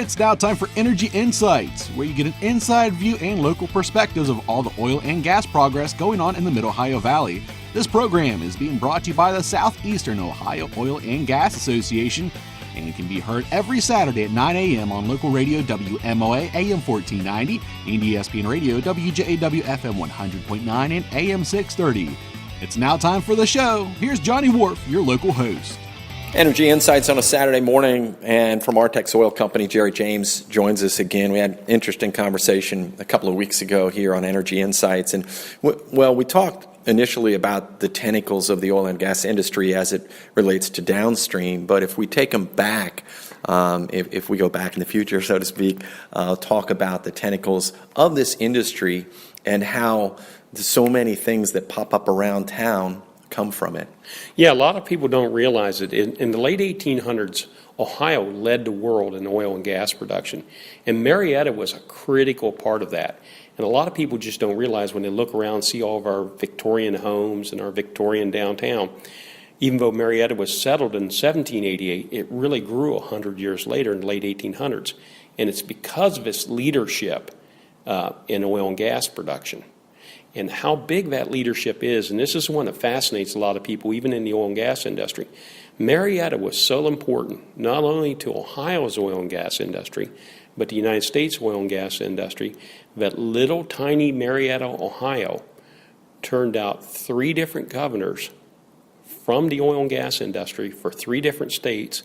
It's now time for Energy Insights, where you get an inside view and local perspectives of all the oil and gas progress going on in the Mid-Ohio Valley. This program is being brought to you by the Southeastern Ohio Oil and Gas Association, and it can be heard every Saturday at 9 a.m. on local radio WMOA AM 1490 and ESPN radio WJAW FM 100.9 and AM 630. It's now time for the show. Here's Johnny Wharf, your local host. Energy Insights on a Saturday morning, and from Artex Oil Company, Jerry James joins us again. We had an interesting conversation a couple of weeks ago here on Energy Insights, and we talked initially about the tentacles of the oil and gas industry as it relates to downstream, but if we take them back, if we go back in the future, so to speak, talk about the tentacles of this industry and how so many things that pop up around town come from it. Yeah, a lot of people don't realize it. In the late 1800s, Ohio led the world in oil and gas production, and Marietta was a critical part of that. And a lot of people just don't realize when they look around and see all of our Victorian homes and our Victorian downtown, even though Marietta was settled in 1788, it really grew 100 years later in the late 1800s. And it's because of its leadership in oil and gas production. And how big that leadership is, and this is one that fascinates a lot of people, even in the oil and gas industry. Marietta was so important, not only to Ohio's oil and gas industry, but the United States oil and gas industry, that little tiny Marietta, Ohio, turned out 3 different governors from the oil and gas industry for 3 different states,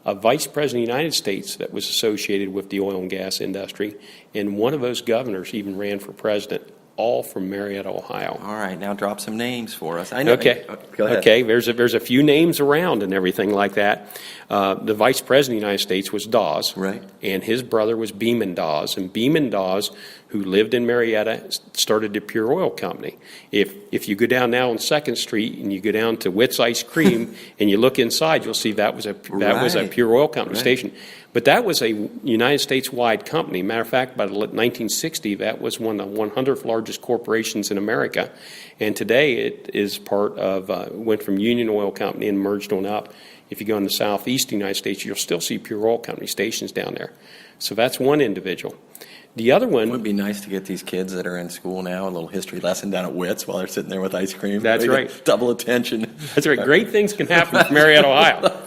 a vice president of the United States that was associated with the oil and gas industry, and one of those governors even ran for president. All from Marietta, Ohio. All right, now drop some names for us. I know. Okay. Go ahead. Okay. There's a few names around and everything like that. The vice president of the United States was Dawes, right, and his brother was Beeman Dawes, and Beeman Dawes, who lived in Marietta, started the Pure Oil Company. If you go down now on 2nd Street and you go down to Witt's Ice Cream and you look inside, you'll see that was a Pure Oil Company station. But that was a United States-wide company. Matter of fact, by 1960, that was one of the 100th largest corporations in America. And today it is part of, went from Union Oil Company and merged on up. If you go in the southeastern United States, you'll still see Pure Oil Company stations down there. So that's one individual. The other one... It would be nice to get these kids that are in school now a little history lesson down at Witt's while they're sitting there with ice cream. That's right. Double attention. That's right. Great things can happen from Marietta, Ohio.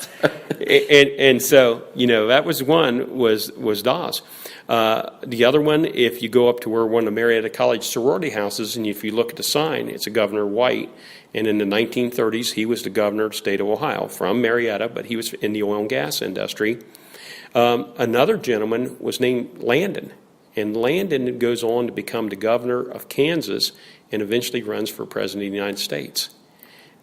And so, that was one, was Dawes. The other one, if you go up to where one of the Marietta College sorority houses, and if you look at the sign, it's a Governor White. And in the 1930s, he was the governor of the state of Ohio from Marietta, but he was in the oil and gas industry. Another gentleman was named Landon. And Landon goes on to become the governor of Kansas and eventually runs for president of the United States.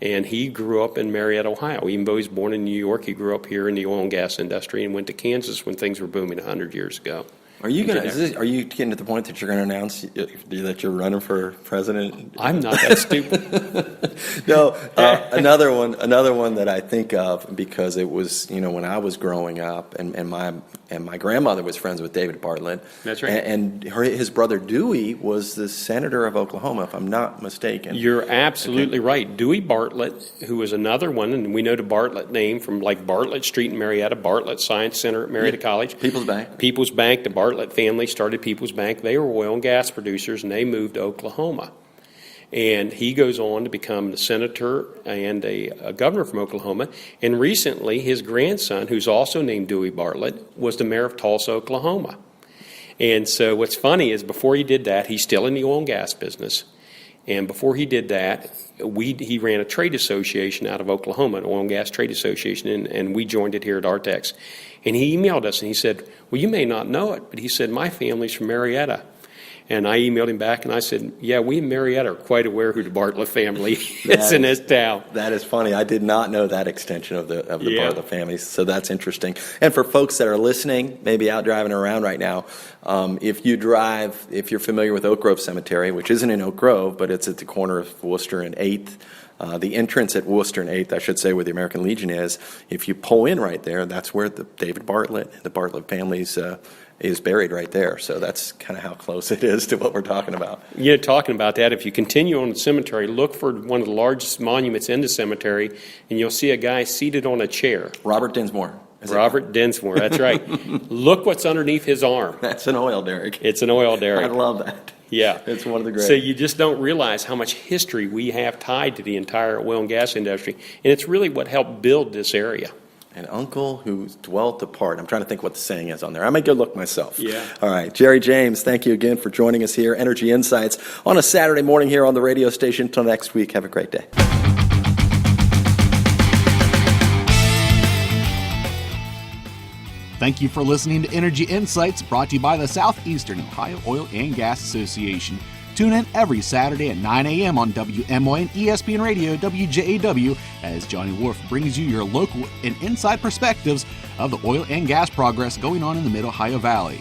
And he grew up in Marietta, Ohio. Even though he was born in New York, he grew up here in the oil and gas industry and went to Kansas when things were booming 100 years ago. Are you getting to the point that you're going to announce that you're running for president? I'm not that stupid. No, another one that I think of, because it was, when I was growing up, and my grandmother was friends with David Bartlett. That's right. And his brother Dewey was the senator of Oklahoma, if I'm not mistaken. You're absolutely right. Dewey Bartlett, who was another one, and we know the Bartlett name from like Bartlett Street in Marietta, Bartlett Science Center at Marietta College. People's Bank. People's Bank, the Bartlett family started People's Bank. They were oil and gas producers, and they moved to Oklahoma. And he goes on to become the senator and a governor from Oklahoma. And recently, his grandson, who's also named Dewey Bartlett, was the mayor of Tulsa, Oklahoma. And so what's funny is before he did that, he's still in the oil and gas business. And before he did that, he ran a trade association out of Oklahoma, an oil and gas trade association, and we joined it here at Artex. And he emailed us, and he said, well, you may not know it, but he said, my family's from Marietta. And I emailed him back, and I said, yeah, we in Marietta are quite aware who the Bartlett family is in this town. That is funny. I did not know that extension of the Bartlett family, so that's interesting. And for folks that are listening, maybe out driving around right now, if you're familiar with Oak Grove Cemetery, which isn't in Oak Grove, but it's at the corner of Worcester and 8th, the entrance at Worcester and 8th, I should say, where the American Legion is, if you pull in right there, that's where David Bartlett, the Bartlett family's is buried right there. So that's kind of how close it is to what we're talking about. Yeah, talking about that, if you continue on the cemetery, look for one of the largest monuments in the cemetery, and you'll see a guy seated on a chair. Robert Dinsmore. Robert Densmore, that's right. Look what's underneath his arm. That's an oil derrick. It's an oil derrick. I love that. Yeah. It's one of the great. So you just don't realize how much history we have tied to the entire oil and gas industry. And it's really what helped build this area. An uncle who dwelt apart. I'm trying to think what the saying is on there. I may go look myself. Yeah. All right. Jerry James, thank you again for joining us here, Energy Insights, on a Saturday morning here on the radio station. Until next week, have a great day. Thank you for listening to Energy Insights, brought to you by the Southeastern Ohio Oil and Gas Association. Tune in every Saturday at 9 a.m. on WMON ESPN Radio, WJAW, as Johnny Wolf brings you your local and inside perspectives of the oil and gas progress going on in the Mid-Ohio Valley.